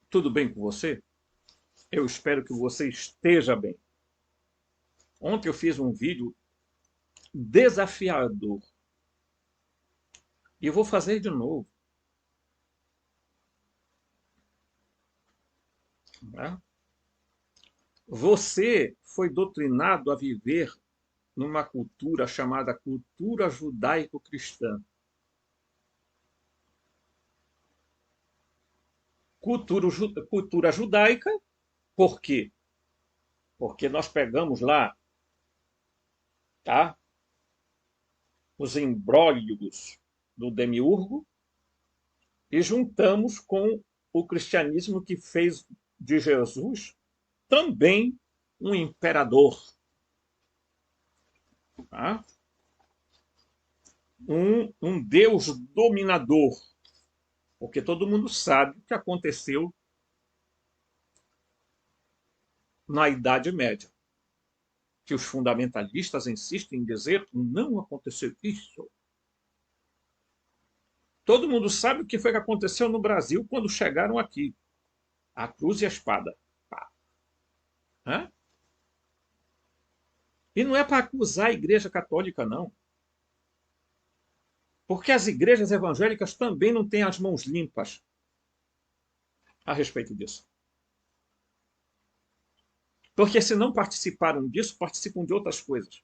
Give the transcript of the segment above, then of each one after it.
Tudo bem com você? Eu espero que você esteja bem. Ontem eu fiz um vídeo desafiador e eu vou fazer de novo. Né? Você foi doutrinado a viver numa cultura chamada cultura judaico-cristã. Cultura judaica, por quê? Porque nós pegamos lá, tá, os imbróglios do Demiurgo e juntamos com o cristianismo que fez de Jesus também um imperador, tá? Um Deus dominador, porque todo mundo sabe o que aconteceu na Idade Média, que os fundamentalistas insistem em dizer que não aconteceu isso. Todo mundo sabe o que foi que aconteceu no Brasil quando chegaram aqui. A cruz e a espada. Pá. Hã? E não é para acusar a Igreja Católica, não. Porque as igrejas evangélicas também não têm as mãos limpas a respeito disso. Porque se não participaram disso, participam de outras coisas.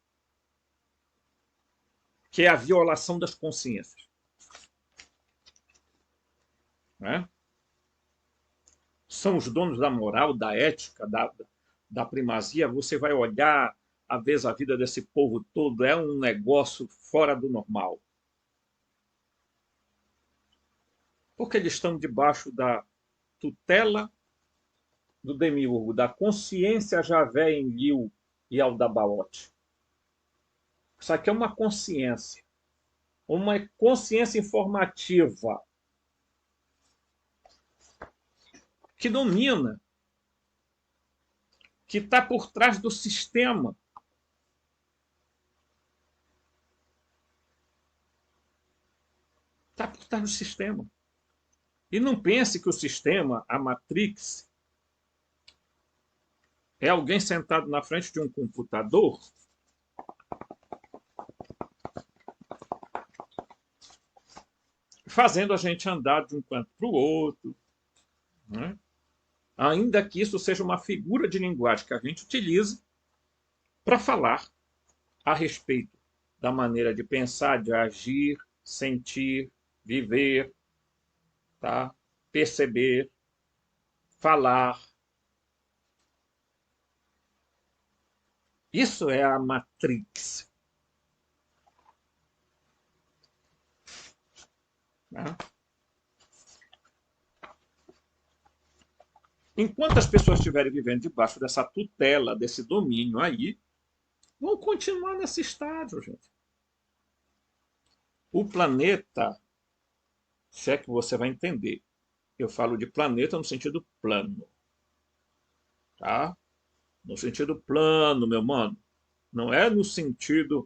Que é a violação das consciências. Né? São os donos da moral, da ética, da primazia. Você vai olhar, às vezes, a vida desse povo todo é um negócio fora do normal. Porque eles estão debaixo da tutela do demiurgo, da consciência Javé em Liu e Aldabaote. Isso aqui é uma consciência informativa que domina, que está por trás do sistema. Está por trás do sistema. E não pense que o sistema, a Matrix, é alguém sentado na frente de um computador fazendo a gente andar de um canto para o outro, né? Ainda que isso seja uma figura de linguagem que a gente utiliza para falar a respeito da maneira de pensar, de agir, sentir, viver, tá? Perceber, falar. Isso é a Matrix. Né? Enquanto as pessoas estiverem vivendo debaixo dessa tutela, desse domínio aí, vão continuar nesse estágio, gente. O planeta, se é que você vai entender, eu falo de planeta no sentido plano, tá? No sentido plano, meu mano. Não é no sentido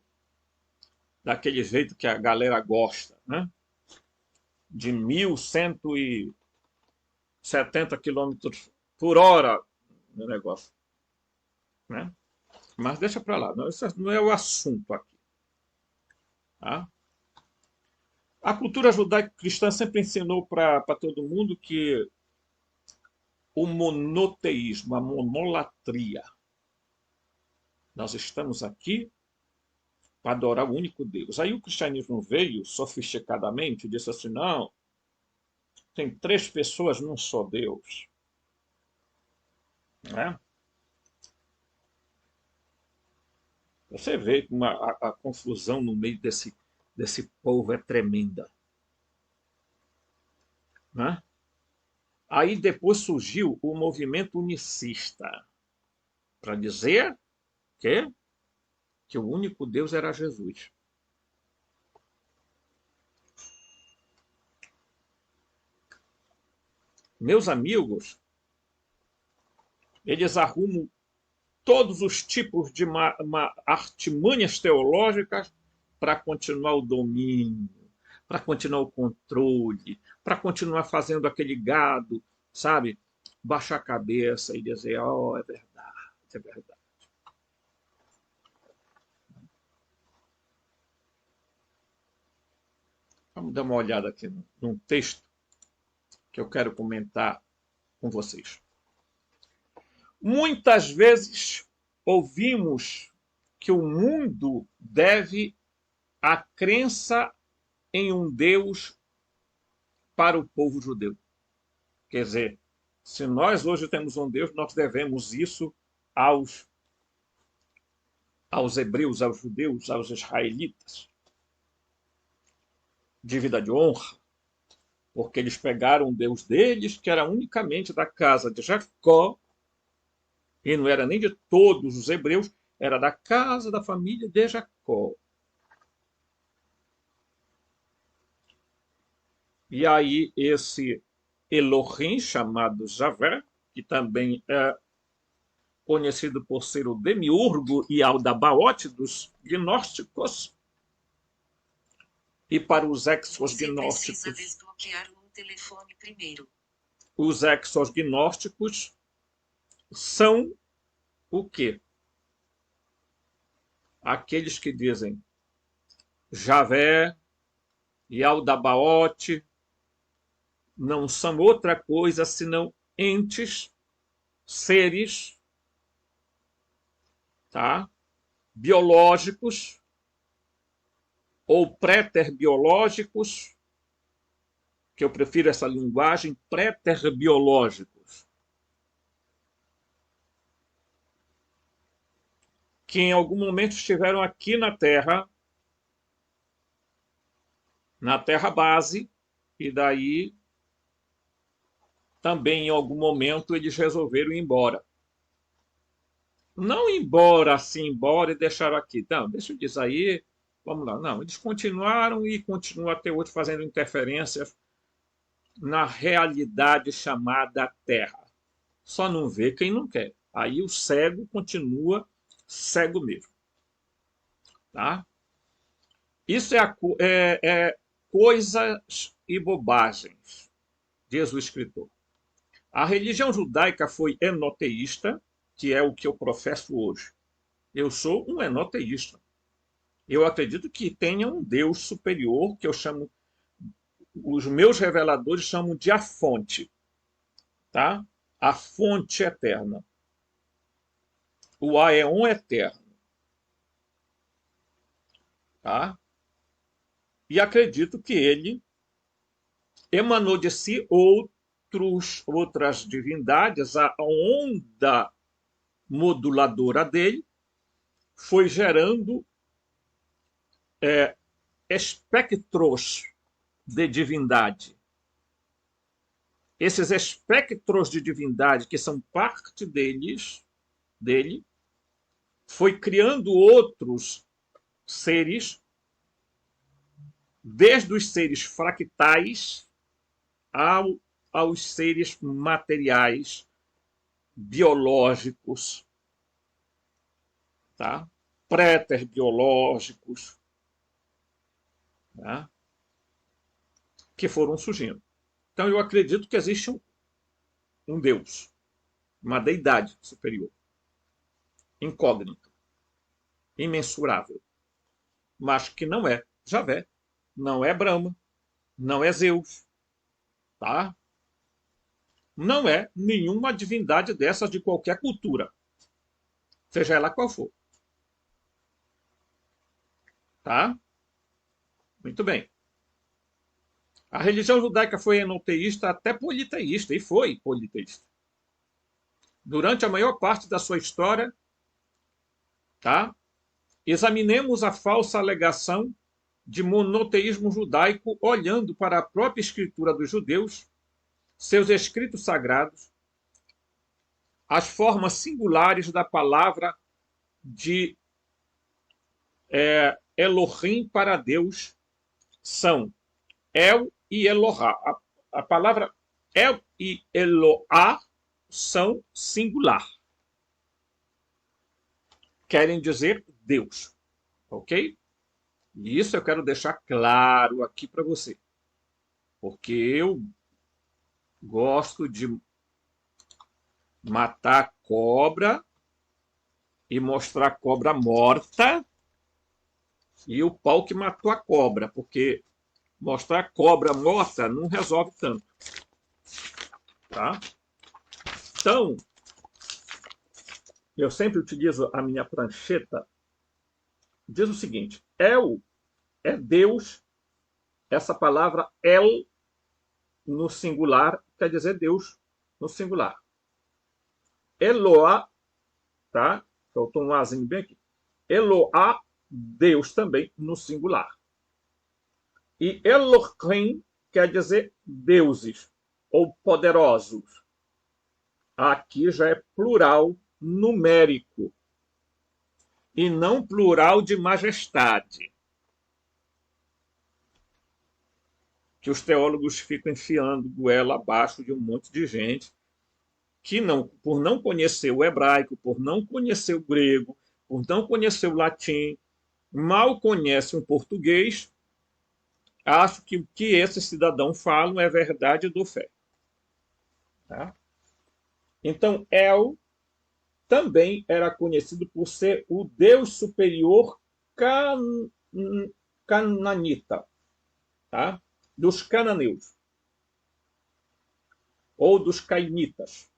daquele jeito que a galera gosta, né? De 1.170 km/h no negócio, né? Mas deixa para lá, não, isso não é o assunto aqui, tá? A cultura judaico-cristã sempre ensinou para todo mundo que o monoteísmo, a monolatria, nós estamos aqui para adorar o único Deus. Aí o cristianismo veio sofisticadamente e disse assim: não, tem três pessoas num só Deus. Né? Você vê que a confusão no meio desse povo é tremenda. Né? Aí depois surgiu o movimento unicista para dizer que o único Deus era Jesus. Meus amigos, eles arrumam todos os tipos de artimanhas teológicas para continuar o domínio, para continuar o controle, para continuar fazendo aquele gado, sabe, baixar a cabeça e dizer, oh, é verdade, é verdade. Vamos dar uma olhada aqui num texto que eu quero comentar com vocês. Muitas vezes ouvimos que o mundo deve a crença em um Deus para o povo judeu. Quer dizer, se nós hoje temos um Deus, nós devemos isso aos hebreus, aos judeus, aos israelitas, de vida de honra, porque eles pegaram o Deus deles, que era unicamente da casa de Jacó, e não era nem de todos os hebreus, era da casa da família de Jacó. E aí esse Elohim, chamado Javé, que também é conhecido por ser o demiurgo e aldabaote dos gnósticos, e para os exognósticos, Você precisa desbloquear um telefone primeiro. Os exognósticos são o quê? Aqueles que dizem Javé e aldabaote não são outra coisa senão entes, seres, tá? Biológicos ou préterbiológicos, que eu prefiro essa linguagem, préterbiológicos, que em algum momento estiveram aqui na Terra base, e daí também em algum momento eles resolveram ir embora. Não embora assim, embora e deixaram aqui. Não, deixa eu dizer aí, vamos lá. Não, eles continuaram e continuam até hoje fazendo interferências na realidade chamada Terra. Só não vê quem não quer. Aí o cego continua cego mesmo. Tá? Isso é coisas e bobagens, diz o escritor. A religião judaica foi enoteísta, que é o que eu professo hoje. Eu sou um enoteísta. Eu acredito que tenha um Deus superior, que eu chamo, os meus reveladores chamam de a fonte, tá? A fonte eterna. O aeon eterno, tá? E acredito que ele emanou de si outras divindades, a onda moduladora dele foi gerando espectros de divindade. Esses espectros de divindade, que são parte dele, foi criando outros seres, desde os seres fractais aos seres materiais, biológicos, tá? Préterbiológicos, tá? Que foram surgindo. Então eu acredito que existe um Deus, uma deidade superior, incógnito, imensurável, mas que não é Javé, não é Brahma, não é Zeus, tá? Não é nenhuma divindade dessas de qualquer cultura, seja ela qual for. Tá? Muito bem. A religião judaica foi enoteísta até politeísta, e foi politeísta. Durante a maior parte da sua história, tá? Examinemos a falsa alegação de monoteísmo judaico olhando para a própria escritura dos judeus, seus escritos sagrados, as formas singulares da palavra de Elohim para Deus são El e Elohá. A palavra El e Elohá são singular. Querem dizer Deus. Ok? E isso eu quero deixar claro aqui para você. Porque eu gosto de matar a cobra e mostrar a cobra morta e o pau que matou a cobra, porque mostrar a cobra morta não resolve tanto. Tá? Então, eu sempre utilizo a minha prancheta. Diz o seguinte: El é Deus. Essa palavra El no singular quer dizer Deus no singular. Eloá, tá? Faltou um azinho bem aqui. Eloá, Deus também no singular. E Elohim quer dizer deuses ou poderosos. Aqui já é plural numérico e não plural de majestade, que os teólogos ficam enfiando goela abaixo de um monte de gente que, não, por não conhecer o hebraico, por não conhecer o grego, por não conhecer o latim, mal conhece um português, acho que o que esses cidadãos falam é verdade do fé. Tá? Então, El também era conhecido por ser o Deus superior cananita, tá? Dos cananeus, ou dos cainitas.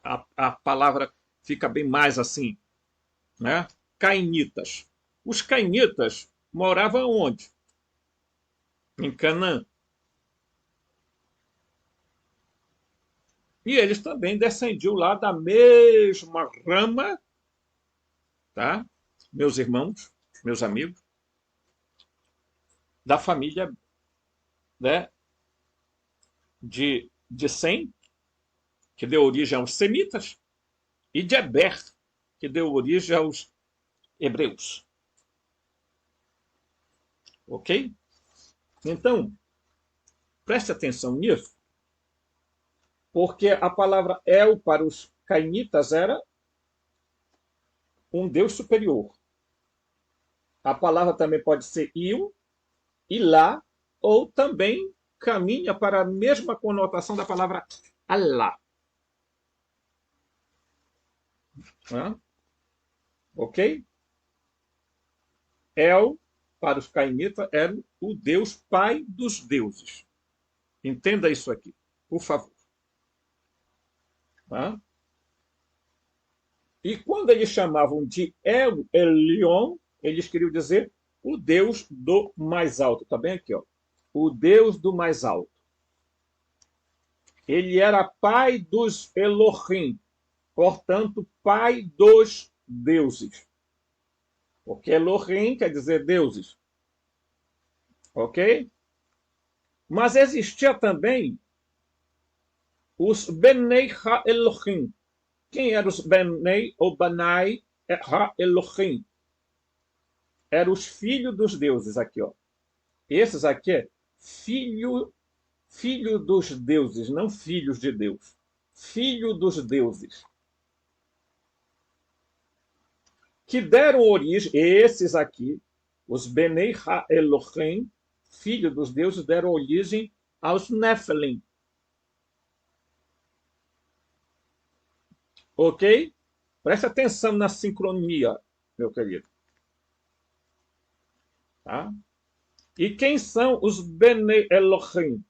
A palavra fica bem mais assim, né? Cainitas. Os cainitas moravam onde? Em Canaã. E eles também descendiam lá da mesma rama, tá? Meus irmãos, meus amigos, da família, né, de Sem, que deu origem aos semitas, e de Eber, que deu origem aos hebreus. Ok? Então, preste atenção nisso, porque a palavra El para os cainitas era um Deus superior. A palavra também pode ser Il, Ilá, ou também caminha para a mesma conotação da palavra Allah. Ok? El, para os cainitas, era o Deus pai dos deuses. Entenda isso aqui, por favor. Tá? E quando eles chamavam de El Elyon, eles queriam dizer o Deus do mais alto. Está bem aqui, ó. O Deus do mais alto. Ele era pai dos Elohim, portanto, pai dos deuses. Porque Elohim quer dizer deuses. Ok? Mas existia também os Benei Ha-Elohim. Quem eram os Benei ou Banai Ha-Elohim? Eram os filhos dos deuses aqui, ó. Esses aqui é filho dos deuses, não filhos de Deus. Filho dos deuses. Que deram origem, esses aqui, os Benei Ha-Elohim, filho dos deuses, deram origem aos Nephilim. Ok? Preste atenção na sincronia, meu querido. Tá? E quem são os Benei Elohim?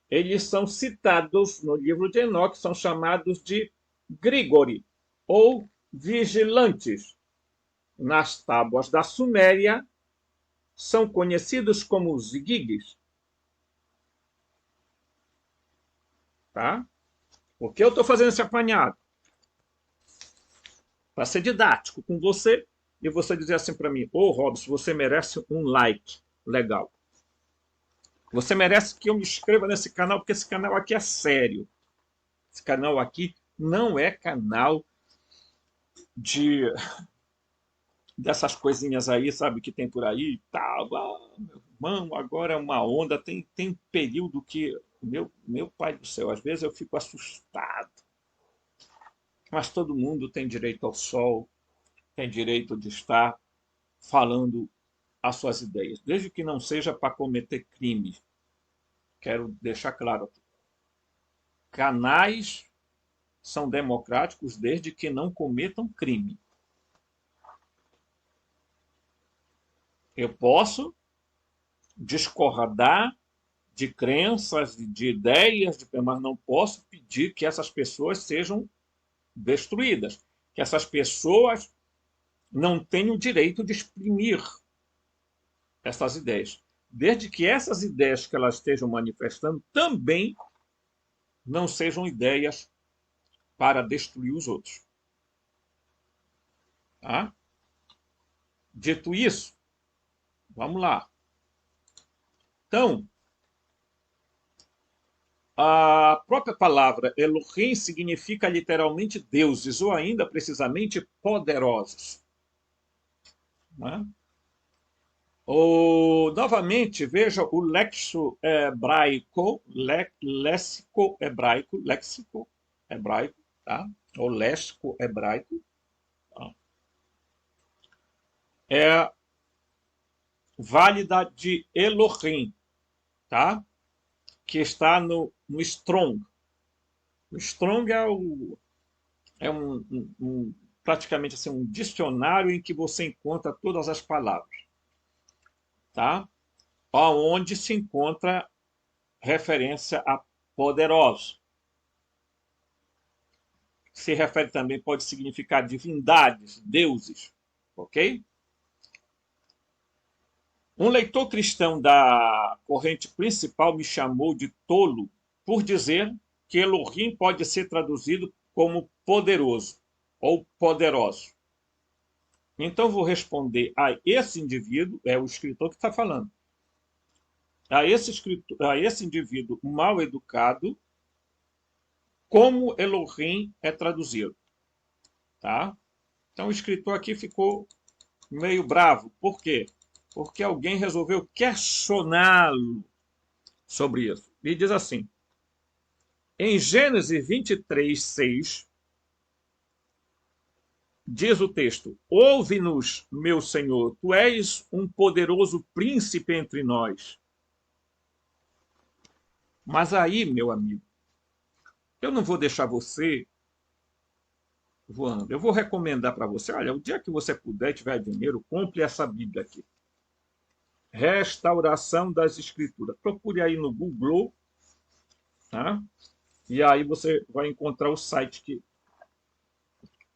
Eles são citados no livro de Enoque, são chamados de Grigori, ou vigilantes. Nas tábuas da Suméria, são conhecidos como os Gigis. Tá? Por que eu estou fazendo esse apanhado? Para ser didático com você e você dizer assim para mim: ô Robson, você merece um like legal. Você merece que eu me inscreva nesse canal, porque esse canal aqui é sério. Esse canal aqui não é canal dessas coisinhas aí, sabe, que tem por aí e tal. Meu irmão, agora é uma onda. Tem período que, meu pai do céu, às vezes eu fico assustado. Mas todo mundo tem direito ao sol, tem direito de estar falando as suas ideias, desde que não seja para cometer crimes. Quero deixar claro aqui. Canais são democráticos desde que não cometam crime. Eu posso discordar de crenças, de ideias, mas não posso pedir que essas pessoas sejam destruídas, que essas pessoas não tenham o direito de exprimir essas ideias. Desde que essas ideias que elas estejam manifestando também não sejam ideias para destruir os outros. Tá? Dito isso, vamos lá. Então, a própria palavra Elohim significa literalmente deuses, ou ainda precisamente poderosos. Né? Novamente, veja o léxico hebraico, tá? O léxico hebraico. Tá? É válida de Elohim, tá? Que está no Strong. O Strong praticamente assim, um dicionário em que você encontra todas as palavras, tá? Onde se encontra referência a poderoso. Se refere também, pode significar divindades, deuses, ok? Um leitor cristão da corrente principal me chamou de tolo por dizer que Elohim pode ser traduzido como poderoso ou poderoso. Então vou responder a esse indivíduo, é o escritor que está falando, a esse indivíduo mal educado, como Elohim é traduzido. Tá? Então o escritor aqui ficou meio bravo. Por quê? Porque alguém resolveu questioná-lo sobre isso. E diz assim, em Gênesis 23, 6, diz o texto, ouve-nos, meu Senhor, tu és um poderoso príncipe entre nós. Mas aí, meu amigo, eu não vou deixar você voando. Eu vou recomendar para você, olha, o dia que você puder, tiver dinheiro, compre essa Bíblia aqui. Restauração das Escrituras. Procure aí no Google, tá? E aí você vai encontrar o site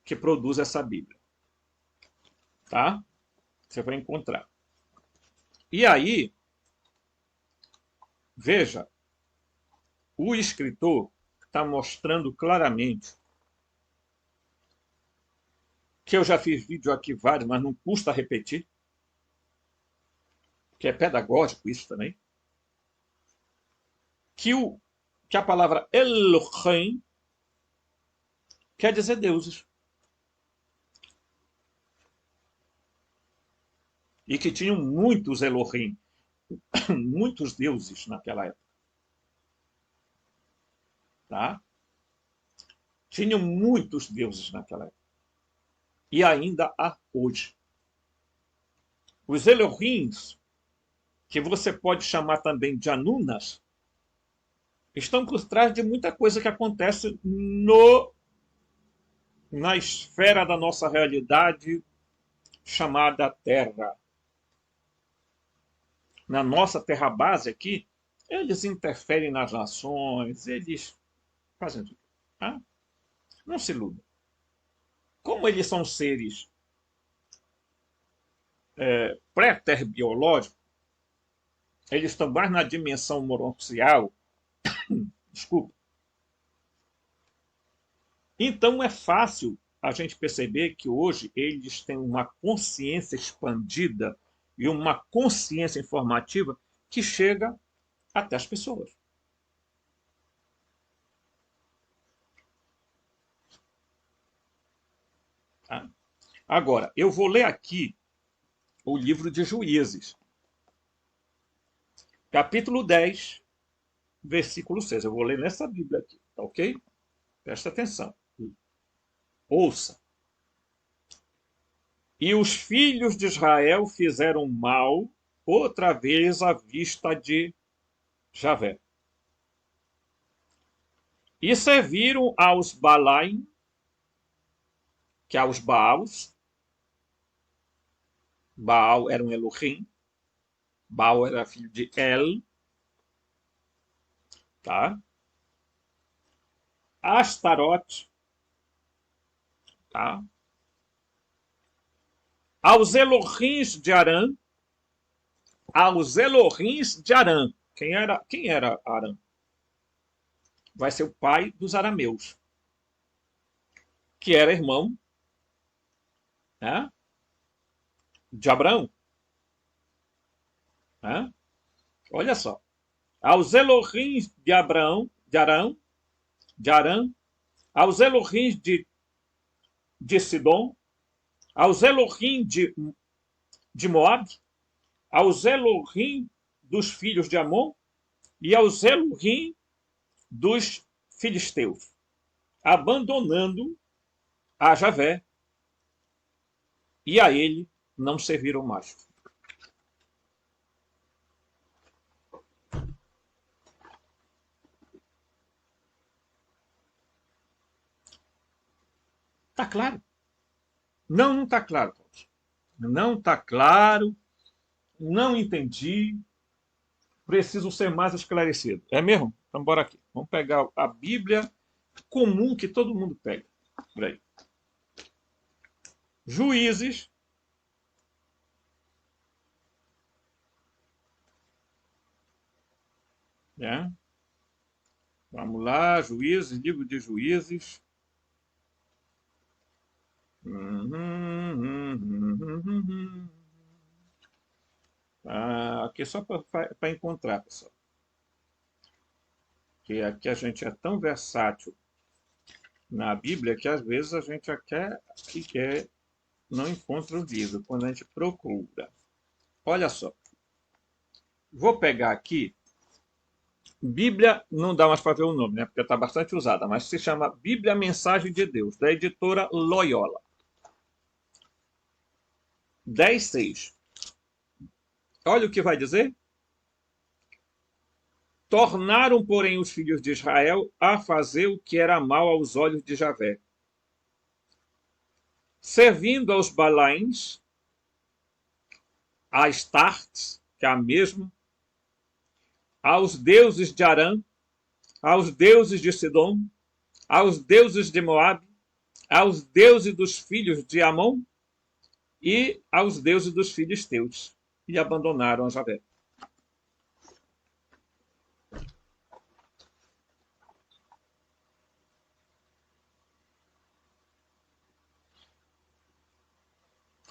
que produz essa Bíblia. Tá? Você vai encontrar. E aí, veja, o escritor está mostrando claramente que eu já fiz vídeo aqui vários, mas não custa repetir, que é pedagógico isso também, que a palavra Elohim quer dizer deuses. E que tinham muitos Elohim, muitos deuses naquela época. Tá? Tinham muitos deuses naquela época. E ainda há hoje. Os Elohims, que você pode chamar também de Anunas, estão por trás de muita coisa que acontece na esfera da nossa realidade chamada Terra. Na nossa Terra base aqui, eles interferem nas nações, eles fazem tudo. Tá? Não se iluda. Como eles são seres pré-terbiológicos, eles estão mais na dimensão mononcial, desculpa. Então é fácil a gente perceber que hoje eles têm uma consciência expandida e uma consciência informativa que chega até as pessoas. Tá? Agora, eu vou ler aqui o livro de Juízes, capítulo 10, versículo 6. Eu vou ler nessa Bíblia aqui, tá ok? Presta atenção. Ouça. E os filhos de Israel fizeram mal outra vez à vista de Javé. E serviram aos Balaim, que é aos Baals. Baal era um Elohim. Baal era filho de El. Tá? Astarote. Tá? Aos Elohims de Arã. Aos Elohims de Arã. Quem era Arã? Vai ser o pai dos arameus, que era irmão, né, de Abraão. Né? Olha só. Aos Elohims de Abraão, de Arã, aos Elohims de Sidom, aos Elohim de Moab, aos Elohim dos filhos de Amon e aos Elohim dos filisteus, abandonando a Javé, e a ele não serviram mais. Está claro? Não está claro. Não está claro. Não entendi. Preciso ser mais esclarecido. É mesmo? Então, bora aqui. Vamos pegar a Bíblia comum que todo mundo pega. Por aí. Juízes. Né? Vamos lá, Juízes, livro de Juízes. Aqui só para encontrar, pessoal. Que aqui a gente é tão versátil na Bíblia que às vezes a gente quer não encontra o livro quando a gente procura. Olha só. Vou pegar aqui. Bíblia, não dá mais para ver o nome, né? Porque está bastante usada, mas se chama Bíblia Mensagem de Deus, da editora Loyola. 10:6. Olha o que vai dizer. Tornaram, porém, os filhos de Israel a fazer o que era mal aos olhos de Javé, servindo aos Balaíns, a Astartes, que é a mesma, aos deuses de Arã, aos deuses de Sidom, aos deuses de Moabe, aos deuses dos filhos de Amon e aos deuses dos filisteus, e abandonaram a Javé.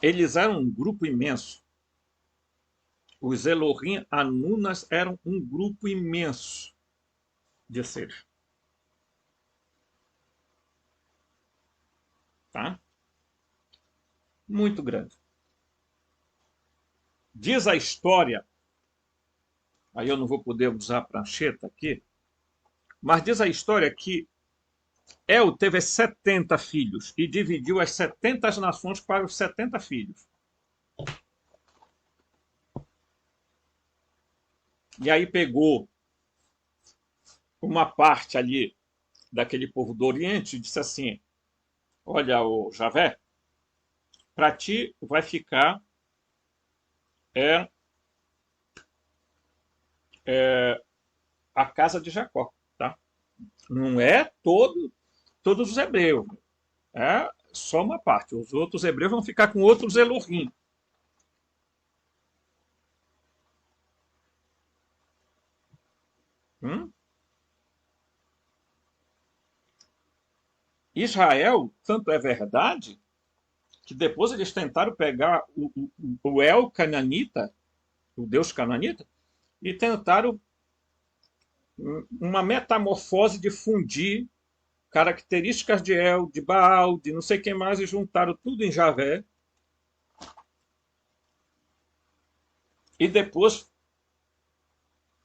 Eles eram um grupo imenso. Os Elohim Anunas eram um grupo imenso de seres. Tá? Muito grande. Diz a história, aí eu não vou poder usar a prancheta aqui, mas diz a história que El teve 70 filhos e dividiu as 70 nações para os 70 filhos. E aí pegou uma parte ali daquele povo do Oriente e disse assim, olha, o Javé, para ti vai ficar a casa de Jacó. Tá? Não é todos os hebreus. É só uma parte. Os outros hebreus vão ficar com outros Elohim. Israel, tanto é verdade, que depois eles tentaram pegar o El Cananita, o Deus Cananita, e tentaram uma metamorfose de fundir características de El, de Baal, de não sei quem mais, e juntaram tudo em Javé. E depois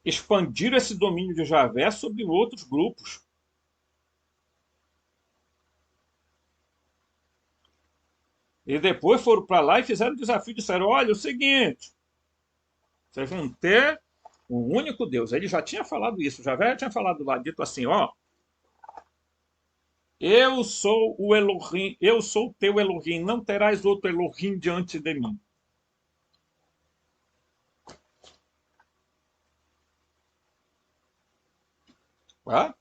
expandiram esse domínio de Javé sobre outros grupos. E depois foram para lá e fizeram o desafio, disseram, olha, é o seguinte, vocês vão ter um único Deus. Ele já tinha falado isso, Javé já tinha falado lá, dito assim, ó, Eu sou o Elohim, eu sou o teu Elohim, não terás outro Elohim diante de mim. Tá?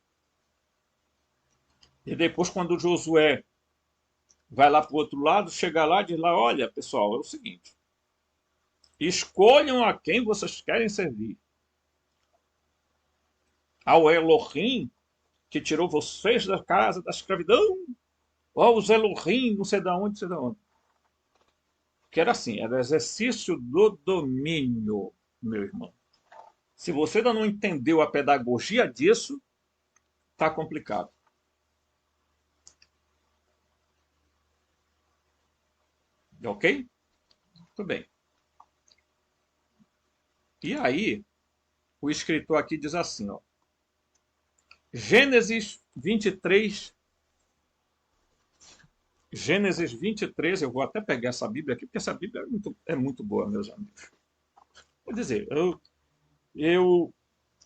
E depois, quando Josué vai lá para o outro lado, chega lá e diz lá, olha, pessoal, é o seguinte, escolham a quem vocês querem servir. Ao Elohim, que tirou vocês da casa da escravidão, ou aos Elohim, não sei de onde, não sei de onde. Que era assim, era exercício do domínio, meu irmão. Se você ainda não entendeu a pedagogia disso, tá complicado. Ok? Tudo bem. E aí, o escritor aqui diz assim, ó. Gênesis 23, eu vou até pegar essa Bíblia aqui, porque essa Bíblia é muito boa, meus amigos. Quer dizer, eu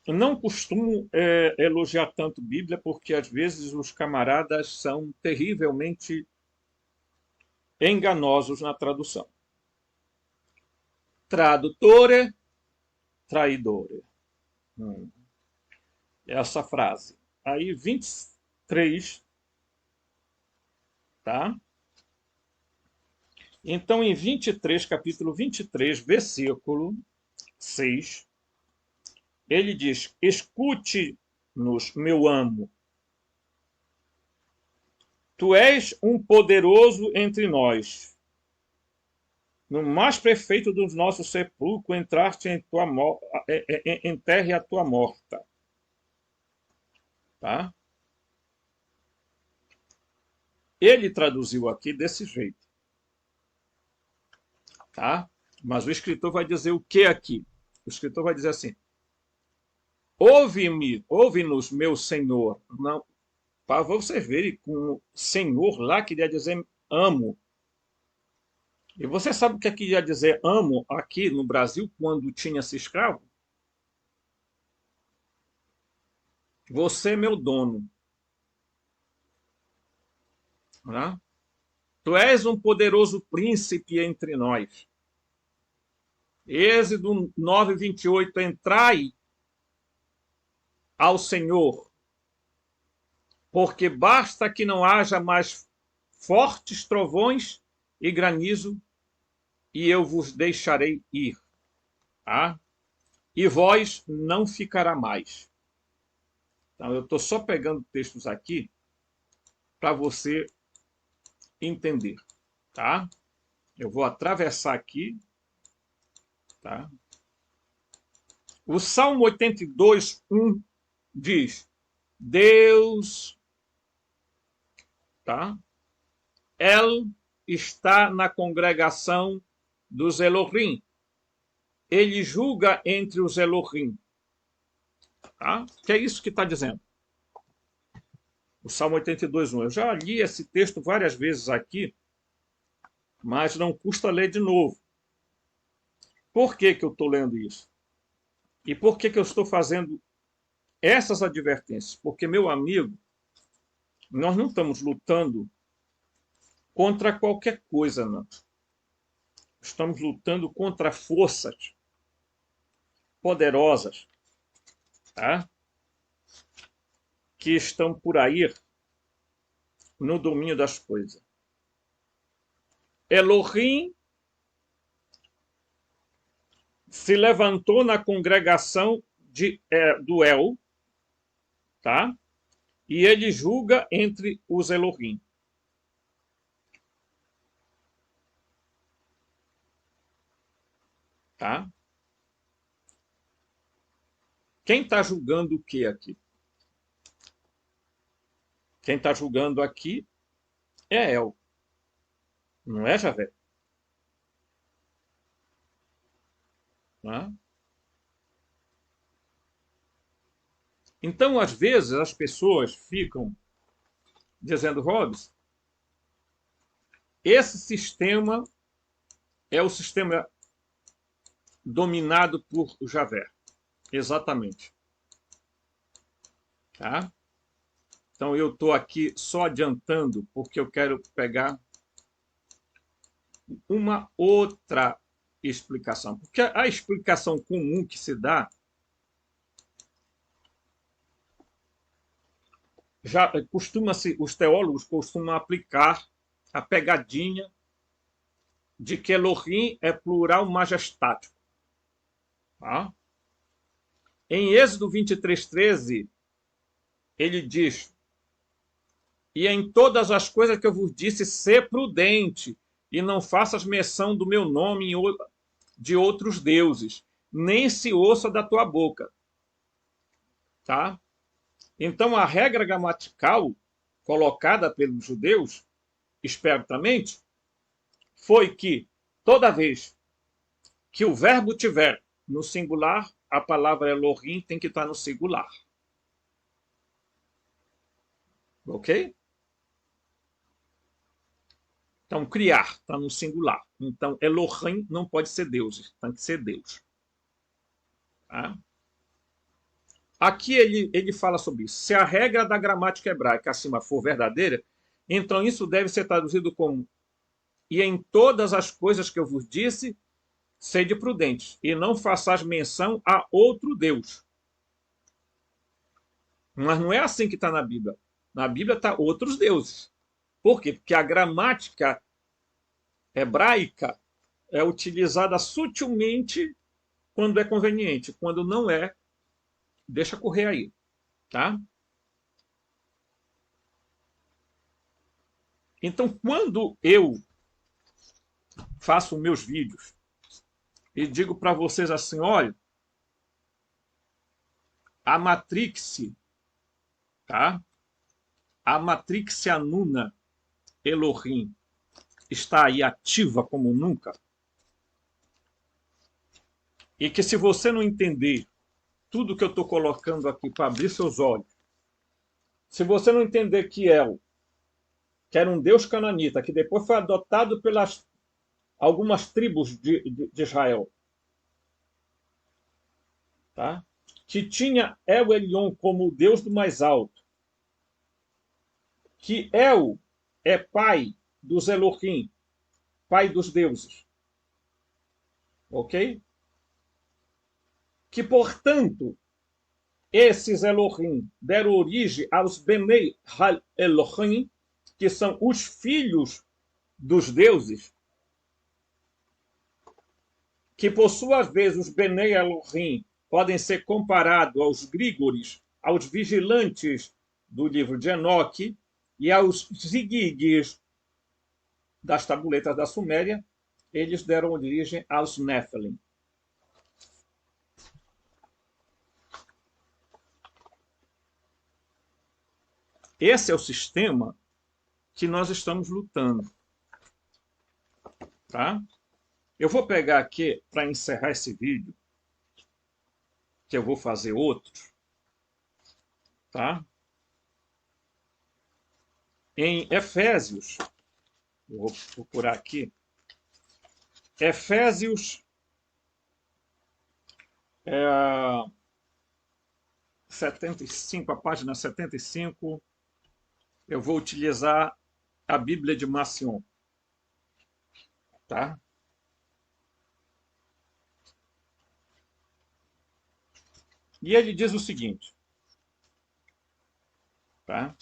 não costumo elogiar tanto Bíblia, porque às vezes os camaradas são terrivelmente enganosos na tradução. Tradutore, traidore. Essa frase. Aí 23, tá? Então, em 23, capítulo 23, versículo 6, ele diz: escute-nos, meu amo. Tu és um poderoso entre nós. No mais perfeito dos nossos sepulcros entraste em terra a tua morta. Tá? Ele traduziu aqui desse jeito. Tá? Mas o escritor vai dizer o que aqui? O escritor vai dizer assim: ouve-nos, meu Senhor. Não, para vocês verem, com o Senhor lá queria dizer amo. E você sabe o que queria dizer amo aqui no Brasil quando tinha-se escravo? Você é meu dono. Né? Tu és um poderoso príncipe entre nós. Êxodo 9:28, entrai ao Senhor, porque basta que não haja mais fortes trovões e granizo, e eu vos deixarei ir. Tá? E vós não ficará mais. Então, eu estou só pegando textos aqui para você entender. Tá? Eu vou atravessar aqui. Tá? O Salmo 82:1 diz: Deus, tá? El está na congregação dos Elohim. Ele julga entre os Elohim. Tá? Que é isso que está dizendo. O Salmo 82:1. Eu já li esse texto várias vezes aqui, mas não custa ler de novo. Por que eu estou lendo isso? E por que eu estou fazendo essas advertências? Porque, meu amigo, nós não estamos lutando contra qualquer coisa, não. Estamos lutando contra forças poderosas, tá? Que estão por aí no domínio das coisas. Elohim se levantou na congregação do El, tá? E ele julga entre os Elohim. Tá? Quem está julgando o que aqui? Quem está julgando aqui é El, não é Javé. Tá? Então, às vezes, as pessoas ficam dizendo, Robson, esse sistema é o sistema dominado por Javé. Exatamente. Tá? Então, eu estou aqui só adiantando, porque eu quero pegar uma outra explicação. Porque a explicação comum que se dá, já costuma-se, os teólogos costumam aplicar a pegadinha de que Elohim é plural majestático. Tá? Em Êxodo 23:13, ele diz: e em todas as coisas que eu vos disse, ser prudente, e não faças menção do meu nome de outros deuses, nem se ouça da tua boca. Tá? Então, a regra gramatical colocada pelos judeus, espertamente, foi que toda vez que o verbo tiver no singular, a palavra Elohim tem que estar no singular. Ok? Então, criar está no singular. Então, Elohim não pode ser Deus, tem que ser Deus. Tá? Aqui ele fala sobre isso. Se a regra da gramática hebraica acima for verdadeira, então isso deve ser traduzido como: e em todas as coisas que eu vos disse, sede prudentes, e não façais menção a outro Deus. Mas não é assim que está na Bíblia. Na Bíblia está outros deuses. Por quê? Porque a gramática hebraica é utilizada sutilmente quando é conveniente. Quando não é, deixa correr aí. Tá? Então, quando eu faço meus vídeos e digo para vocês assim: olha, a Matrix, tá? A Matrix Anuna Elohim está aí ativa como nunca. E que se você não entender tudo que eu estou colocando aqui para abrir seus olhos, se você não entender que El, que era um deus cananita, que depois foi adotado pelas algumas tribos de Israel, tá? Que tinha El Elyon como o deus do mais alto, que El é pai dos Elohim, pai dos deuses, ok? Que, portanto, esses Elohim deram origem aos Benei Elohim, que são os filhos dos deuses, que, por sua vez, os Benei Elohim podem ser comparados aos Grígores, aos vigilantes do livro de Enoque e aos Zigigues das tabuletas da Suméria. Eles deram origem aos Nephilim. Esse é o sistema que nós estamos lutando. Tá? Eu vou pegar aqui, para encerrar esse vídeo, que eu vou fazer outros, tá? Em Efésios, eu vou procurar aqui, Efésios 75, a página 75, eu vou utilizar a Bíblia de Macion, tá? E ele diz o seguinte, tá?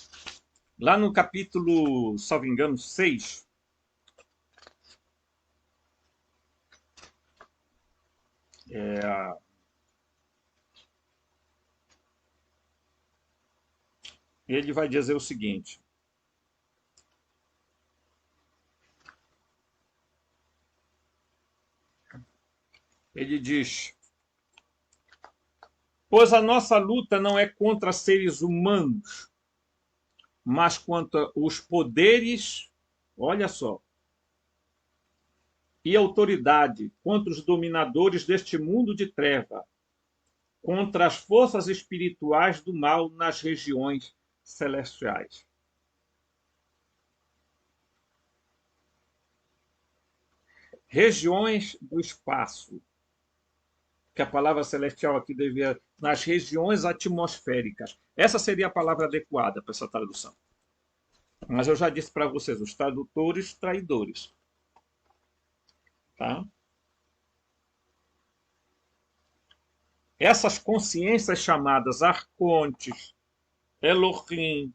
Lá no capítulo, salvo engano, 6, ele vai dizer o seguinte: ele diz: pois a nossa luta não é contra seres humanos, mas contra os poderes, olha só, e autoridade, contra os dominadores deste mundo de treva, contra as forças espirituais do mal nas regiões celestiais. Regiões do espaço. que a palavra celestial aqui devia nas regiões atmosféricas. Essa seria a palavra adequada para essa tradução. Mas eu já disse para vocês, os tradutores traidores. Tá? Essas consciências chamadas arcontes, Elohim,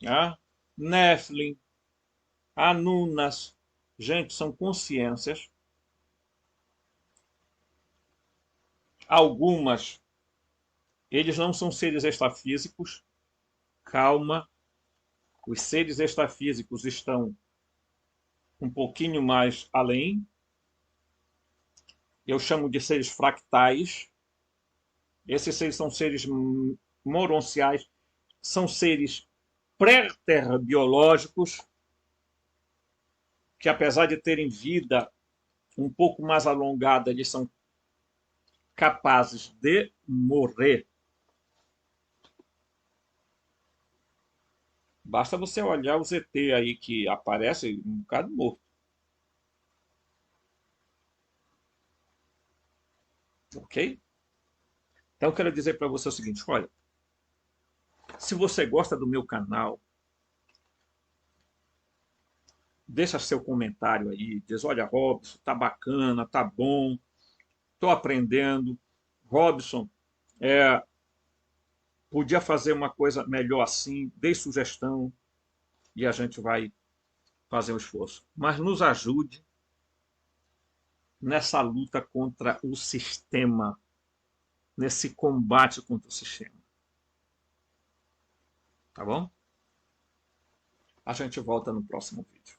tá? Nephilim, Anunas, gente, são consciências. Algumas, eles não são seres extrafísicos. Calma, os seres extrafísicos estão um pouquinho mais além. Eu chamo de seres fractais. Esses seres são seres moronciais, são seres pré-terra biológicos, que apesar de terem vida um pouco mais alongada, eles são capazes de morrer. Basta você olhar os ET aí que aparecem um bocado morto. Ok? Então, eu quero dizer para você o seguinte, olha, se você gosta do meu canal, deixa seu comentário aí, diz, olha, Robson, tá bacana, tá bom, tô aprendendo, Robson, podia fazer uma coisa melhor assim, dê sugestão e a gente vai fazer um esforço. Mas nos ajude nessa luta contra o sistema, nesse combate contra o sistema. Tá bom? A gente volta no próximo vídeo.